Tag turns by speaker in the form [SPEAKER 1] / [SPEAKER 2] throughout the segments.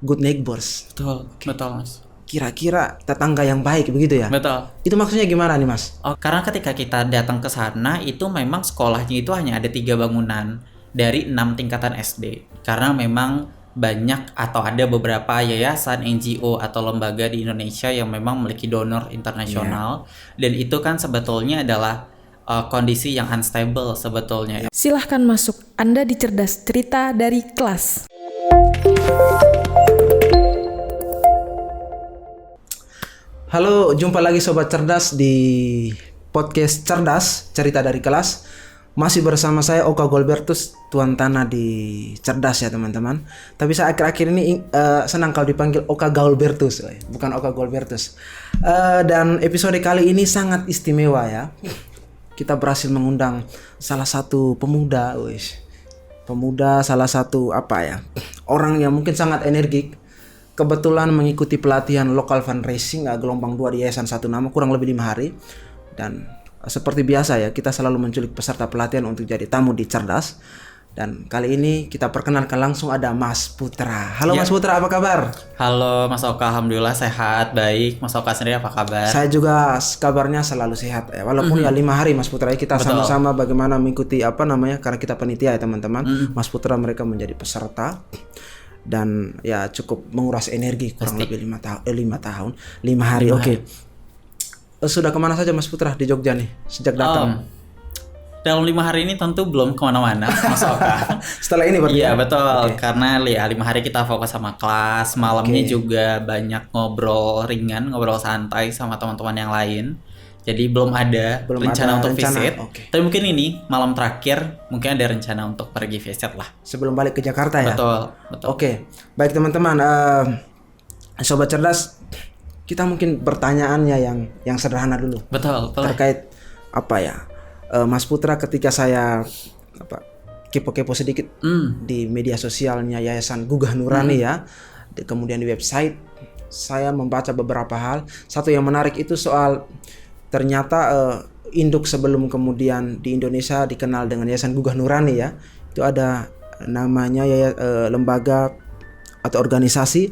[SPEAKER 1] good neighbors.
[SPEAKER 2] Betul, betul Mas.
[SPEAKER 1] Kira-kira tetangga yang baik begitu ya?
[SPEAKER 2] Betul.
[SPEAKER 1] Itu maksudnya gimana nih Mas?
[SPEAKER 2] Oh, karena ketika kita datang ke sana itu memang sekolahnya itu hanya ada 3 bangunan dari 6 tingkatan SD. Karena memang banyak atau ada beberapa yayasan, NGO atau lembaga di Indonesia yang memang memiliki donor internasional. Dan itu kan sebetulnya adalah kondisi yang unstable sebetulnya.
[SPEAKER 3] Silahkan masuk, Anda di Cerdas Cerita dari Kelas.
[SPEAKER 1] Halo, jumpa lagi Sobat Cerdas di podcast Cerdas, Cerita dari Kelas. Masih bersama saya Oka Golbertus, Tuan Tanah di Cerdas ya teman-teman. Tapi saya akhir-akhir ini senang kalau dipanggil Oka Golbertus, bukan Oka Golbertus. Dan episode kali ini sangat istimewa ya. Kita berhasil mengundang salah satu pemuda, salah satu orang yang mungkin sangat energik. Kebetulan mengikuti pelatihan local fundraising gelombang 2 di Yayasan Satu Nama kurang lebih 5 hari. Dan seperti biasa ya, kita selalu menculik peserta pelatihan untuk jadi tamu di Cerdas. Dan kali ini kita perkenalkan langsung ada Mas Putra. Halo Mas Putra, apa kabar?
[SPEAKER 2] Halo Mas Oka, alhamdulillah sehat, baik. Mas Oka sendiri apa kabar?
[SPEAKER 1] Saya juga kabarnya selalu sehat ya. Walaupun ya 5 hari Mas Putra, kita sama-sama bagaimana mengikuti karena kita penitia ya teman-teman. Mas Putra mereka menjadi peserta. Dan ya cukup menguras energi kurang lebih 5 hari. Oke. Sudah kemana saja Mas Putra di Jogja nih sejak datang?
[SPEAKER 2] Dalam 5 hari ini tentu belum kemana-mana Mas Oka.
[SPEAKER 1] Setelah ini berarti?
[SPEAKER 2] Iya betul, karena 5 hari kita fokus sama kelas. Malamnya juga banyak ngobrol ringan, ngobrol santai sama teman-teman yang lain. Jadi belum ada rencana untuk visit. Tapi mungkin ini malam terakhir mungkin ada rencana untuk pergi visit lah.
[SPEAKER 1] Sebelum balik ke Jakarta ya?
[SPEAKER 2] Betul.
[SPEAKER 1] Oke. Baik teman-teman, Sobat Cerdas, kita mungkin pertanyaannya yang sederhana dulu.
[SPEAKER 2] Betul.
[SPEAKER 1] Terkait Mas Putra ketika saya kepo-kepo sedikit di media sosialnya Yayasan Gugah Nurani ya. Kemudian di website saya membaca beberapa hal. Satu yang menarik itu soal ternyata induk sebelum kemudian di Indonesia dikenal dengan Yayasan Gugah Nurani ya. Itu ada namanya lembaga atau organisasi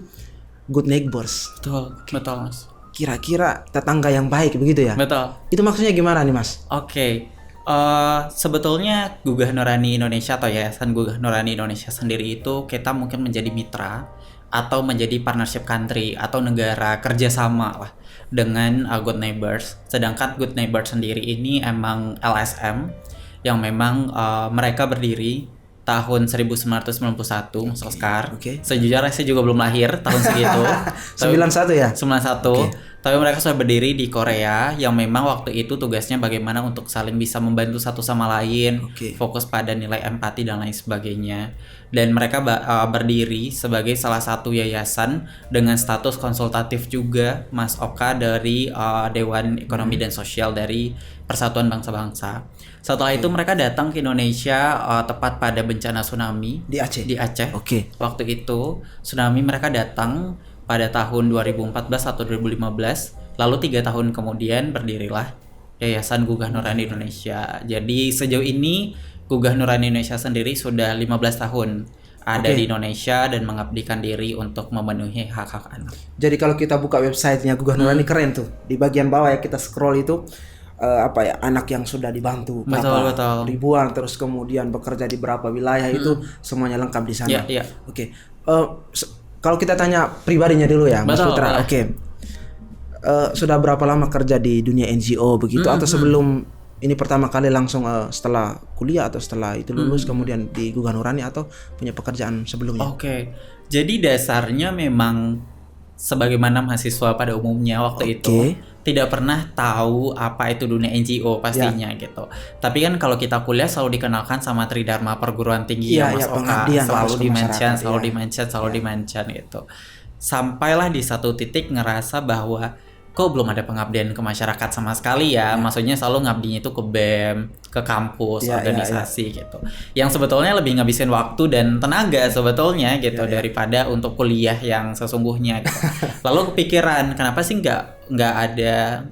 [SPEAKER 1] Good Neighbors.
[SPEAKER 2] Betul Mas.
[SPEAKER 1] Kira-kira tetangga yang baik begitu ya?
[SPEAKER 2] Betul.
[SPEAKER 1] Itu maksudnya gimana nih Mas?
[SPEAKER 2] Oke. Sebetulnya Gugah Nurani Indonesia atau Yayasan Gugah Nurani Indonesia sendiri itu kita mungkin menjadi mitra atau menjadi partnership country atau negara kerjasama lah dengan Good Neighbors. Sedangkan Good Neighbors sendiri ini emang LSM yang memang mereka berdiri tahun 1991 Mas Oscar. Sejujurnya saya juga belum lahir tahun segitu.
[SPEAKER 1] 91 ya?
[SPEAKER 2] 91. Tapi mereka sudah berdiri di Korea yang memang waktu itu tugasnya bagaimana untuk saling bisa membantu satu sama lain, fokus pada nilai empati dan lain sebagainya. Dan mereka berdiri sebagai salah satu yayasan dengan status konsultatif juga Mas Oka dari Dewan Ekonomi dan Sosial dari Persatuan Bangsa-Bangsa. Setelah itu mereka datang ke Indonesia tepat pada bencana tsunami
[SPEAKER 1] di Aceh.
[SPEAKER 2] Waktu itu tsunami mereka datang pada tahun 2014 atau 2015. Lalu 3 tahun kemudian berdirilah Yayasan Gugah Nurani Indonesia. Jadi sejauh ini Gugah Nurani Indonesia sendiri sudah 15 tahun ada di Indonesia dan mengabdikan diri untuk memenuhi hak-hak anak.
[SPEAKER 1] Jadi kalau kita buka websitenya Gugah Nurani keren tuh. Di bagian bawah ya kita scroll itu anak yang sudah dibantu
[SPEAKER 2] betul.
[SPEAKER 1] ribuan, terus kemudian bekerja di berapa wilayah itu semuanya lengkap di sana.
[SPEAKER 2] Iya.
[SPEAKER 1] Kalau kita tanya pribadinya dulu ya Mas Putra. Sudah berapa lama kerja di dunia NGO begitu atau sebelum ini pertama kali langsung setelah kuliah atau setelah itu lulus kemudian di Gugah Nurani atau punya pekerjaan sebelumnya?
[SPEAKER 2] Jadi dasarnya memang sebagaimana mahasiswa pada umumnya waktu itu tidak pernah tahu apa itu dunia NGO pastinya gitu. Tapi kan kalau kita kuliah selalu dikenalkan sama Tridharma perguruan tinggi Mas Oka, selalu dimention gitu. Sampailah di satu titik ngerasa bahwa kok belum ada pengabdian ke masyarakat sama sekali ya. Maksudnya selalu ngabdinya itu ke BEM, ke kampus, organisasi gitu. Yang sebetulnya lebih ngabisin waktu dan tenaga sebetulnya gitu daripada untuk kuliah yang sesungguhnya gitu. Lalu kepikiran kenapa sih nggak ada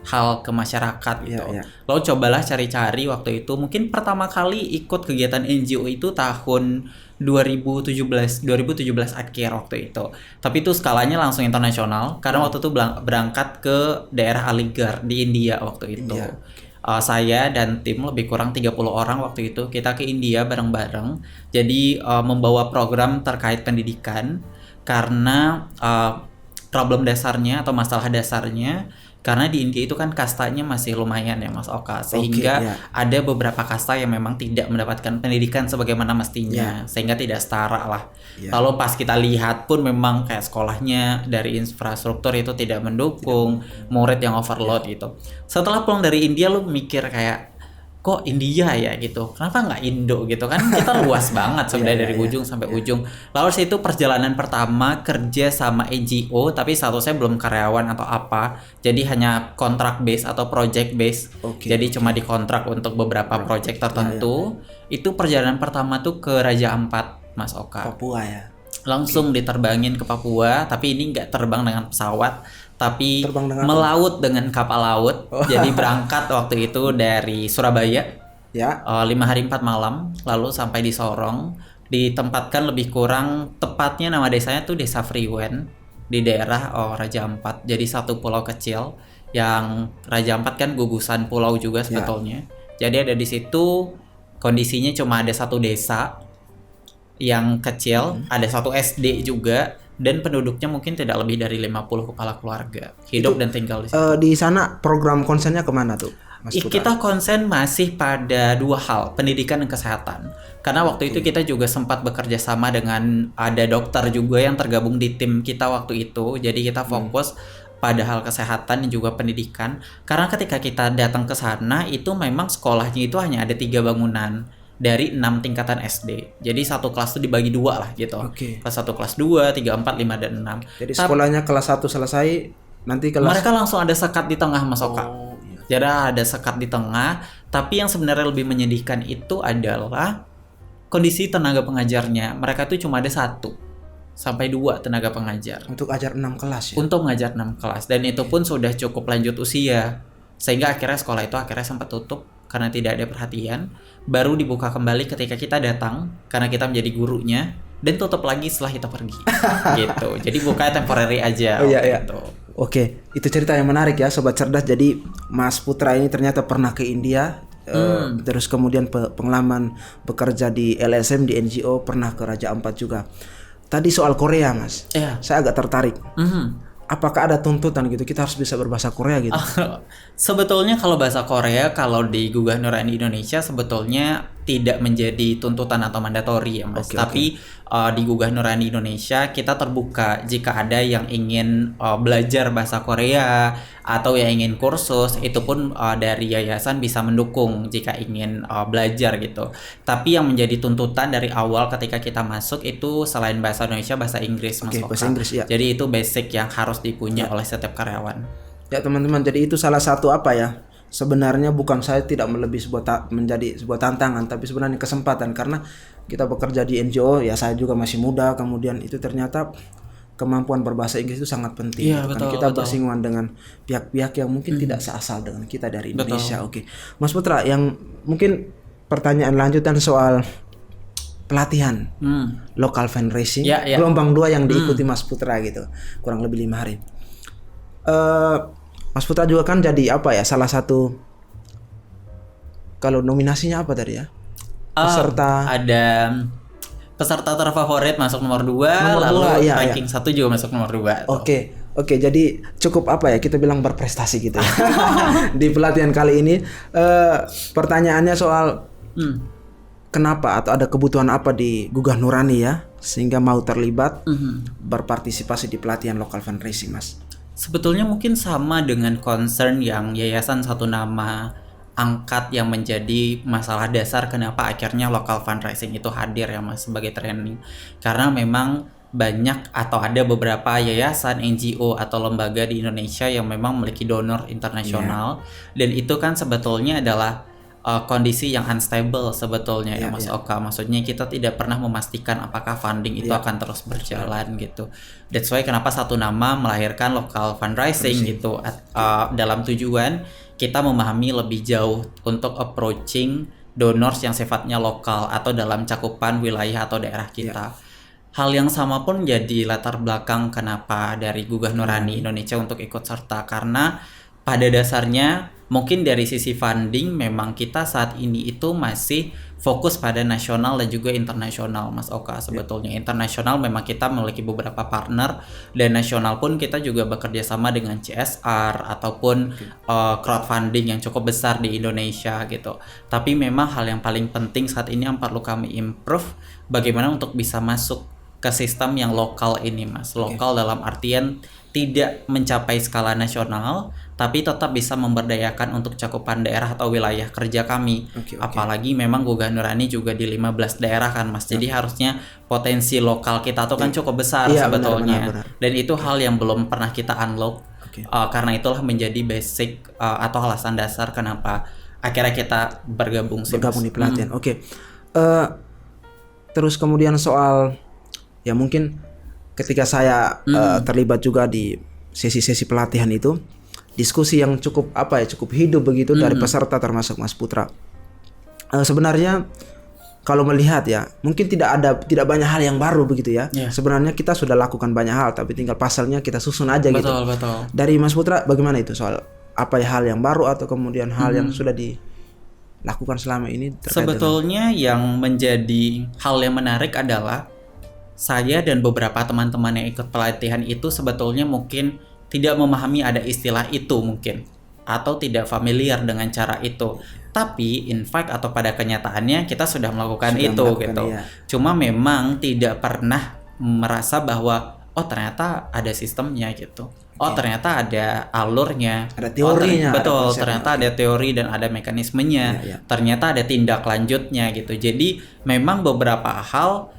[SPEAKER 2] hal ke masyarakat gitu. Lalu cobalah cari-cari waktu itu. Mungkin pertama kali ikut kegiatan NGO itu tahun 2017 akhir waktu itu. Tapi itu skalanya langsung internasional karena waktu itu berangkat ke daerah Aligarh di India waktu itu.
[SPEAKER 1] India.
[SPEAKER 2] Saya dan tim lebih kurang 30 orang waktu itu kita ke India bareng-bareng. Jadi membawa program terkait pendidikan karena problem dasarnya atau masalah dasarnya karena di India itu kan kastanya masih lumayan ya Mas Oka, sehingga ada beberapa kasta yang memang tidak mendapatkan pendidikan sebagaimana mestinya, sehingga tidak setara lah. Lalu pas kita lihat pun memang kayak sekolahnya dari infrastruktur itu tidak mendukung, murid yang overload gitu. Setelah pulang dari India lu mikir kayak kok India ya gitu, kenapa nggak Indo gitu kan, kita luas banget sebenarnya dari ujung sampai ujung. Lalu itu perjalanan pertama kerja sama NGO tapi statusnya belum karyawan atau apa, jadi hanya kontrak base atau project base. Jadi cuma dikontrak untuk beberapa project tertentu. Itu perjalanan pertama tuh ke Raja Ampat Mas Oka,
[SPEAKER 1] Papua ya.
[SPEAKER 2] Langsung diterbangin ke Papua, tapi ini nggak terbang dengan pesawat, tapi
[SPEAKER 1] Terbang dengan
[SPEAKER 2] melaut dengan kapal laut. Jadi berangkat waktu itu dari Surabaya, 5 hari 4 malam, lalu sampai di Sorong, ditempatkan lebih kurang tepatnya nama desanya tuh Desa Freewen di daerah Raja Ampat. Jadi satu pulau kecil yang Raja Ampat kan gugusan pulau juga sebetulnya. Jadi ada di situ kondisinya cuma ada satu desa yang kecil, ada satu SD juga, dan penduduknya mungkin tidak lebih dari 50 kepala keluarga hidup dan tinggal di situ.
[SPEAKER 1] Di sana program konsennya kemana tuh, Mas Putra?
[SPEAKER 2] Kita konsen masih pada dua hal, pendidikan dan kesehatan. Karena waktu itu kita juga sempat bekerja sama dengan ada dokter juga yang tergabung di tim kita waktu itu. Jadi kita fokus pada hal kesehatan dan juga pendidikan. Karena ketika kita datang ke sana itu memang sekolahnya itu hanya ada 3 bangunan dari 6 tingkatan SD. Jadi satu kelas itu dibagi 2 lah gitu. Kelas 1, kelas 2, 3, 4, 5, dan 6.
[SPEAKER 1] Jadi sekolahnya kelas 1 selesai, nanti kelas...
[SPEAKER 2] Mereka langsung ada sekat di tengah Mas Oka. Jadi ada sekat di tengah, tapi yang sebenarnya lebih menyedihkan itu adalah kondisi tenaga pengajarnya. Mereka tuh cuma ada 1 sampai 2 tenaga pengajar.
[SPEAKER 1] Untuk ajar 6 kelas ya?
[SPEAKER 2] Untuk mengajar 6 kelas. Dan itu pun sudah cukup lanjut usia. Sehingga akhirnya sekolah itu sempat tutup karena tidak ada perhatian. Baru dibuka kembali ketika kita datang karena kita menjadi gurunya, dan tutup lagi setelah kita pergi. Gitu. Jadi bukanya temporary aja. Gitu.
[SPEAKER 1] Oke, itu cerita yang menarik ya Sobat Cerdas. Jadi Mas Putra ini ternyata pernah ke India, terus kemudian pengalaman bekerja di LSM, di NGO, pernah ke Raja Ampat juga. Tadi soal Korea Mas, saya agak tertarik. Apakah ada tuntutan gitu, kita harus bisa berbahasa Korea gitu?
[SPEAKER 2] Sebetulnya kalau bahasa Korea, kalau di Gugah Nurani Indonesia sebetulnya tidak menjadi tuntutan atau mandatori ya Mas. Tapi di Gugah Nurani Indonesia kita terbuka jika ada yang ingin belajar bahasa Korea atau yang ingin kursus, itu pun dari yayasan bisa mendukung jika ingin belajar gitu. Tapi yang menjadi tuntutan dari awal ketika kita masuk itu selain bahasa Indonesia, bahasa Inggris Mas Oka.
[SPEAKER 1] Bahasa Inggris ya.
[SPEAKER 2] Jadi itu basic yang harus dipunya oleh setiap karyawan.
[SPEAKER 1] Ya teman-teman, jadi itu salah satu apa ya? Sebenarnya bukan saya tidak menjadi sebuah tantangan, tapi sebenarnya kesempatan, karena kita bekerja di NGO ya, saya juga masih muda, kemudian itu ternyata kemampuan berbahasa Inggris itu sangat penting. Kan kita bersinggungan dengan pihak-pihak yang mungkin tidak seasal dengan kita dari Indonesia. Oke, Mas Putra, yang mungkin pertanyaan lanjutan soal pelatihan local fundraising gelombang 2 yang diikuti Mas Putra gitu, kurang lebih 5 hari. Mas Putra juga kan jadi apa ya, salah satu, kalau nominasinya apa tadi ya?
[SPEAKER 2] Ada peserta terfavorit masuk nomor 2, lalu ranking 1 juga masuk nomor 2.
[SPEAKER 1] Oke, jadi cukup apa ya, kita bilang berprestasi gitu ya. Di pelatihan kali ini pertanyaannya soal kenapa atau ada kebutuhan apa di Gugah Nurani ya sehingga mau terlibat berpartisipasi di pelatihan local fundraising Mas?
[SPEAKER 2] Sebetulnya mungkin sama dengan concern yang Yayasan Satu Nama angkat, yang menjadi masalah dasar kenapa akhirnya local fundraising itu hadir ya Mas sebagai training. Karena memang banyak atau ada beberapa yayasan, NGO atau lembaga di Indonesia yang memang memiliki donor internasional, dan itu kan sebetulnya adalah kondisi yang unstable sebetulnya ya Mas Oka. Maksudnya kita tidak pernah memastikan apakah funding itu akan terus berjalan gitu. That's why kenapa Satu Nama melahirkan local fundraising gitu, dalam tujuan kita memahami lebih jauh untuk approaching donors yang sifatnya lokal atau dalam cakupan wilayah atau daerah kita. Hal yang sama pun jadi latar belakang kenapa dari Gugah Nurani Indonesia untuk ikut serta, karena pada dasarnya mungkin dari sisi funding memang kita saat ini itu masih fokus pada nasional dan juga internasional, Mas Oka. Sebetulnya internasional memang kita memiliki beberapa partner, dan nasional pun kita juga bekerja sama dengan CSR ataupun crowdfunding yang cukup besar di Indonesia gitu. Tapi memang hal yang paling penting saat ini yang perlu kami improve bagaimana untuk bisa masuk ke sistem yang lokal ini, Mas. Lokal dalam artian tidak mencapai skala nasional, tapi tetap bisa memberdayakan untuk cakupan daerah atau wilayah kerja kami. Apalagi memang Gugah Nurani juga di 15 daerah kan, Mas. Jadi harusnya potensi lokal kita tuh kan cukup besar sebetulnya.
[SPEAKER 1] Benar.
[SPEAKER 2] Dan itu hal yang belum pernah kita unlock. Karena itulah menjadi basic atau alasan dasar kenapa akhirnya kita bergabung
[SPEAKER 1] di pelatihan. Terus kemudian soal ya mungkin ketika saya terlibat juga di sesi-sesi pelatihan itu, diskusi yang cukup hidup begitu dari peserta termasuk Mas Putra. Sebenarnya kalau melihat ya, mungkin tidak banyak hal yang baru begitu ya. Sebenarnya kita sudah lakukan banyak hal, tapi tinggal pasalnya kita susun aja gitu.
[SPEAKER 2] Betul.
[SPEAKER 1] Dari Mas Putra bagaimana itu soal apa ya hal yang baru atau kemudian hal yang sudah dilakukan selama ini?
[SPEAKER 2] Sebetulnya yang menjadi hal yang menarik adalah saya dan beberapa teman-teman yang ikut pelatihan itu sebetulnya mungkin tidak memahami ada istilah itu mungkin, atau tidak familiar dengan cara itu. Tapi in fact atau pada kenyataannya kita sudah melakukan itu gitu.
[SPEAKER 1] Ya.
[SPEAKER 2] Cuma memang tidak pernah merasa bahwa ternyata ada sistemnya gitu. Ternyata ada alurnya.
[SPEAKER 1] Ada teorinya.
[SPEAKER 2] Betul, ternyata ada teori dan ada mekanismenya. Ternyata ada tindak lanjutnya gitu. Jadi memang beberapa hal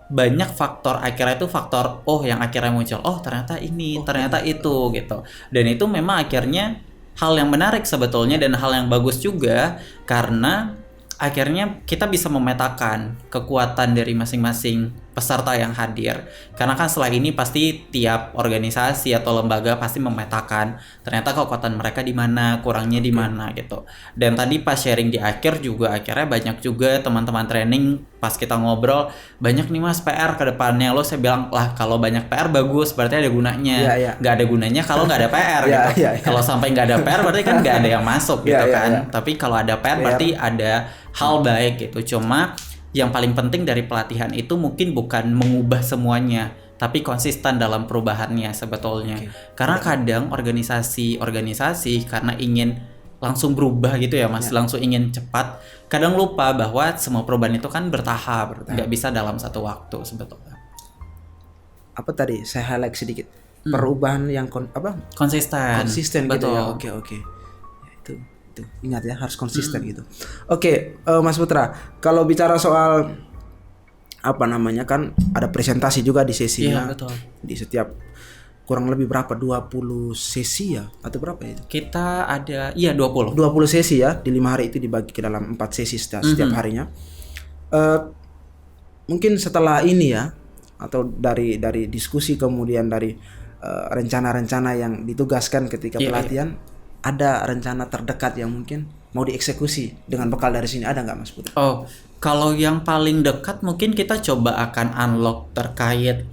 [SPEAKER 2] banyak faktor, akhirnya itu faktor yang akhirnya muncul, ternyata ini, ternyata itu gitu. Dan itu memang akhirnya hal yang menarik sebetulnya dan hal yang bagus juga, karena akhirnya kita bisa memetakan kekuatan dari masing-masing peserta yang hadir. Karena kan setelah ini pasti tiap organisasi atau lembaga pasti memetakan ternyata kekuatan mereka di mana, kurangnya di mana gitu. Dan tadi pas sharing di akhir juga akhirnya banyak juga teman-teman training pas kita ngobrol, banyak nih Mas PR ke depannya. Saya bilang, lah kalau banyak PR bagus, berarti ada gunanya. Nggak ada gunanya kalau nggak ada PR gitu. Kalau sampai nggak ada PR berarti kan nggak ada yang masuk gitu kan. Tapi kalau ada PR berarti ada hal baik gitu. Cuma yang paling penting dari pelatihan itu mungkin bukan mengubah semuanya, tapi konsisten dalam perubahannya sebetulnya. Karena kadang organisasi karena ingin langsung berubah gitu ya Mas, langsung ingin cepat, kadang lupa bahwa semua perubahan itu kan bertahap, nggak bisa dalam satu waktu sebetulnya.
[SPEAKER 1] Apa tadi saya highlight sedikit, perubahan yang konsisten gitu ya. Oke. Itu ingat ya, harus konsisten gitu. Mas Putra, kalau bicara soal kan ada presentasi juga di sesinya.
[SPEAKER 2] Betul.
[SPEAKER 1] Di setiap kurang lebih berapa, 20 sesi ya atau berapa itu?
[SPEAKER 2] Kita ada 20
[SPEAKER 1] sesi ya, di 5 hari itu dibagi ke dalam 4 sesi setiap harinya. Mungkin setelah ini ya, atau dari diskusi kemudian dari rencana-rencana yang ditugaskan ketika pelatihan, ada rencana terdekat yang mungkin mau dieksekusi dengan bekal dari sini, ada nggak Mas Putra?
[SPEAKER 2] Kalau yang paling dekat mungkin kita coba akan unlock terkait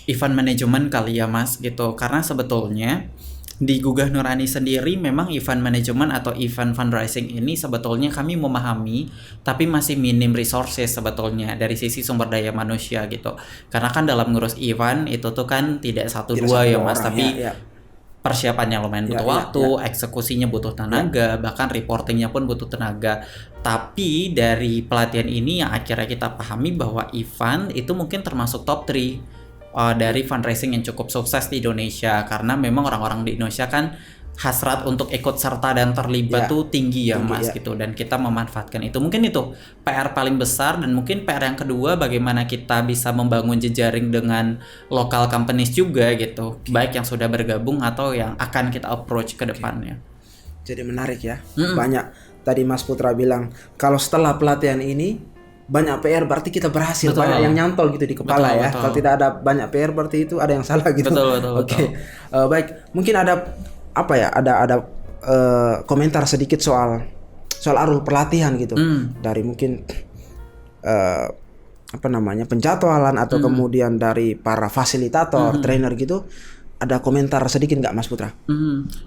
[SPEAKER 2] event management kali ya Mas gitu. Karena sebetulnya di Gugah Nurani sendiri memang event management atau event fundraising ini sebetulnya kami memahami, tapi masih minim resources sebetulnya dari sisi sumber daya manusia gitu. Karena kan dalam ngurus event itu tuh kan tidak satu dua ya Mas, tapi persiapannya lumayan butuh waktu, eksekusinya butuh tenaga, bahkan reportingnya pun butuh tenaga. Tapi dari pelatihan ini yang akhirnya kita pahami bahwa event itu mungkin termasuk top 3 dari fundraising yang cukup sukses di Indonesia. Karena memang orang-orang di Indonesia kan hasrat untuk ikut serta dan terlibat tuh tinggi ya Mas gitu, dan kita memanfaatkan itu. Mungkin itu PR paling besar, dan mungkin PR yang kedua bagaimana kita bisa membangun jejaring dengan local companies juga gitu, baik yang sudah bergabung atau yang akan kita approach ke depannya.
[SPEAKER 1] Jadi menarik ya. Banyak tadi Mas Putra bilang kalau setelah pelatihan ini banyak PR berarti kita berhasil. Banyak yang nyantol gitu di kepala ya. Kalau tidak ada banyak PR berarti itu ada yang salah gitu. Oke. Baik, mungkin ada ada komentar sedikit soal soal alur pelatihan gitu dari mungkin penjadwalan atau kemudian dari para fasilitator, trainer gitu. Ada komentar sedikit nggak Mas Putra?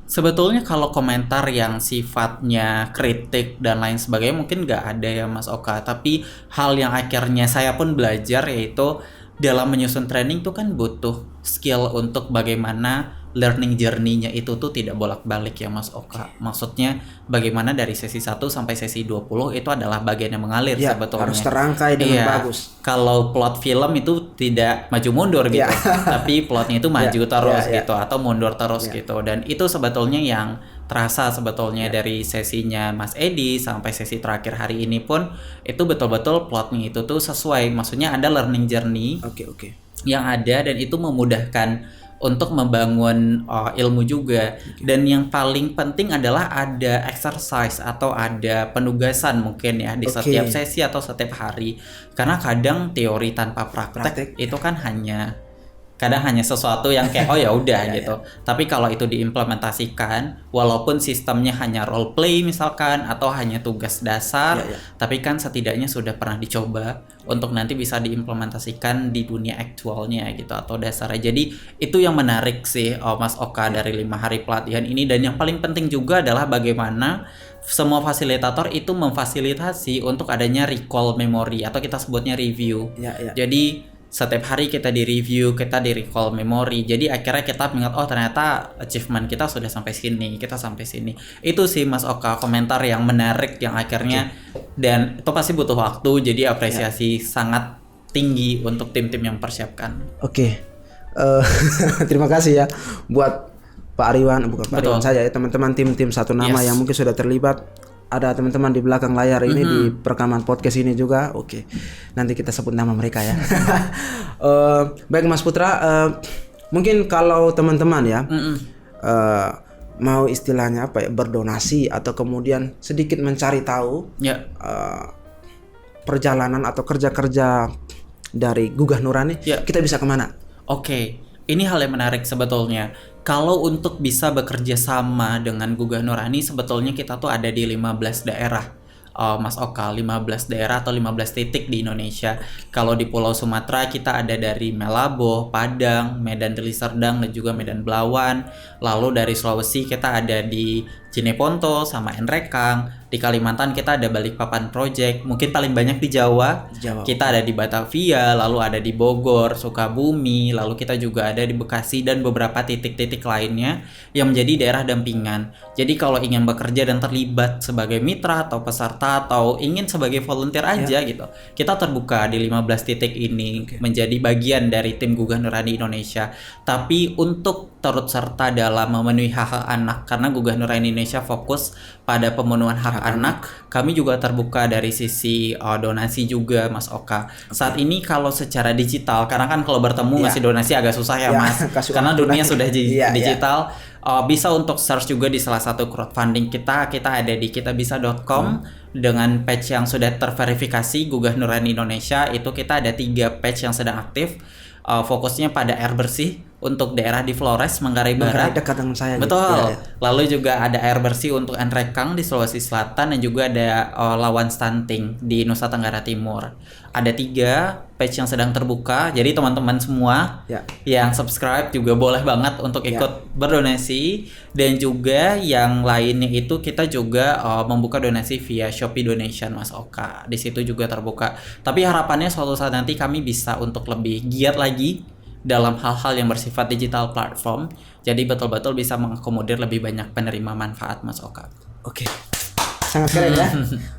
[SPEAKER 2] Sebetulnya kalau komentar yang sifatnya kritik dan lain sebagainya mungkin nggak ada ya Mas Oka. Tapi hal yang akhirnya saya pun belajar yaitu dalam menyusun training tuh kan butuh skill untuk bagaimana learning journey-nya itu tuh tidak bolak-balik ya Mas Oka. Maksudnya bagaimana dari sesi 1 sampai sesi 20 itu adalah bagian yang mengalir
[SPEAKER 1] Ya,
[SPEAKER 2] sebetulnya.
[SPEAKER 1] harus terangkai dengan bagus.
[SPEAKER 2] Kalau plot film itu tidak maju mundur gitu. Tapi plotnya itu maju terus gitu atau mundur terus gitu. Dan itu sebetulnya yang terasa sebetulnya dari sesinya Mas Edi sampai sesi terakhir hari ini pun itu betul-betul plotnya itu tuh sesuai. Maksudnya ada learning journey yang ada dan itu memudahkan untuk membangun ilmu juga. Dan yang paling penting adalah ada exercise atau ada penugasan mungkin ya di setiap sesi atau setiap hari. Karena kadang teori tanpa praktek itu kan kadang hanya sesuatu yang kayak oh ya udah gitu. Tapi kalau itu diimplementasikan, walaupun sistemnya hanya role play misalkan atau hanya tugas dasar, tapi kan setidaknya sudah pernah dicoba untuk nanti bisa diimplementasikan di dunia aktualnya gitu atau dasarnya. Jadi itu yang menarik sih Mas Oka dari 5 hari pelatihan ini. Dan yang paling penting juga adalah bagaimana semua fasilitator itu memfasilitasi untuk adanya recall memory atau kita sebutnya review. Jadi setiap hari kita di-review, kita di-recall memori. Jadi akhirnya kita mengingat, oh ternyata achievement kita sudah sampai sini, kita sampai sini. Itu sih Mas Oka, komentar yang menarik yang akhirnya dan itu pasti butuh waktu. Jadi apresiasi sangat tinggi untuk tim-tim yang persiapkan.
[SPEAKER 1] Terima kasih ya buat Pak Ariwan, bukan Pak Ariwan saja ya, teman-teman tim satu nama yang mungkin sudah terlibat. Ada teman-teman di belakang layar ini di perekaman podcast ini juga. Nanti kita sebut nama mereka ya. Baik Mas Putra, mungkin kalau teman-teman ya mau istilahnya berdonasi atau kemudian sedikit mencari tahu perjalanan atau kerja-kerja dari Gugah Nurani, kita bisa kemana?
[SPEAKER 2] Ini hal yang menarik sebetulnya. Kalau untuk bisa bekerja sama dengan Gugah Nurani, sebetulnya kita tuh ada di 15 daerah. Mas Oka, 15 daerah atau 15 titik di Indonesia. Kalau di Pulau Sumatera kita ada dari Melabo, Padang, Medan Deli Serdang dan juga Medan Belawan. Lalu dari Sulawesi kita ada di Cineponto sama Enrekang. Di Kalimantan kita ada Balikpapan Project. Mungkin paling banyak di Jawa. Kita ada di Batavia, lalu ada di Bogor, Sukabumi, lalu kita juga ada di Bekasi dan beberapa titik-titik lainnya yang menjadi daerah dampingan. Jadi kalau ingin bekerja dan terlibat sebagai mitra atau peserta atau ingin sebagai volunteer aja gitu, kita terbuka di 15 titik ini menjadi bagian dari tim Gugah Nurani Indonesia. Tapi untuk turut serta dalam memenuhi hak-hak anak, karena Gugah Nurani Indonesia fokus pada pemenuhan hak anak, kami juga terbuka dari sisi donasi juga Mas Oka. Saat ini kalau secara digital, karena kan kalau bertemu ngasih donasi agak susah ya Mas, karena dunia sudah digital. Bisa untuk search juga di salah satu crowdfunding kita ada di kitabisa.com dengan page yang sudah terverifikasi Gugah Nurani Indonesia. Itu kita ada 3 page yang sedang aktif. Fokusnya pada air bersih untuk daerah di Flores, Manggarai Barat.
[SPEAKER 1] Dekat dengan saya.
[SPEAKER 2] Betul. Lalu juga ada air bersih untuk Enrekang di Sulawesi Selatan dan juga ada lawan stunting di Nusa Tenggara Timur. Ada 3 page yang sedang terbuka. Jadi teman-teman semua yang subscribe juga boleh banget untuk ikut berdonasi. Dan juga yang lainnya itu kita juga membuka donasi via Shopee Donation Mas Oka. Di situ juga terbuka. Tapi harapannya suatu saat nanti kami bisa untuk lebih giat lagi dalam hal-hal yang bersifat digital platform. Jadi betul-betul bisa mengakomodir lebih banyak penerima manfaat Mas Oka.
[SPEAKER 1] Sangat keren ya.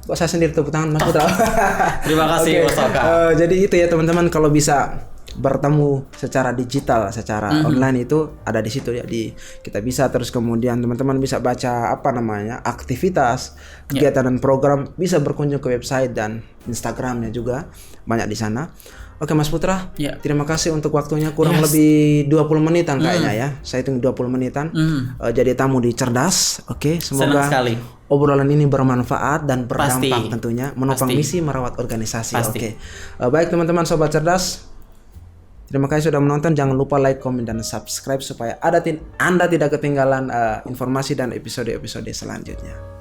[SPEAKER 1] Kok saya sendiri tepuk tangan Mas Putra.
[SPEAKER 2] Terima kasih Mas Oka.
[SPEAKER 1] Jadi itu ya teman-teman, kalau bisa bertemu secara digital, secara online itu ada di situ ya, di kita bisa. Terus kemudian teman-teman bisa baca aktivitas, kegiatan dan program, bisa berkunjung ke website dan Instagramnya juga banyak di sana. Oke Mas Putra, terima kasih untuk waktunya, kurang lebih 20 menitan kayaknya ya. Saya hitung 20 menitan. Jadi tamu di Cerdas. Semoga obrolan ini bermanfaat dan berdampak tentunya, menopang misi merawat organisasi. Baik teman-teman Sobat Cerdas, terima kasih sudah menonton. Jangan lupa like, komen, dan subscribe supaya Anda tidak ketinggalan informasi dan episode-episode selanjutnya.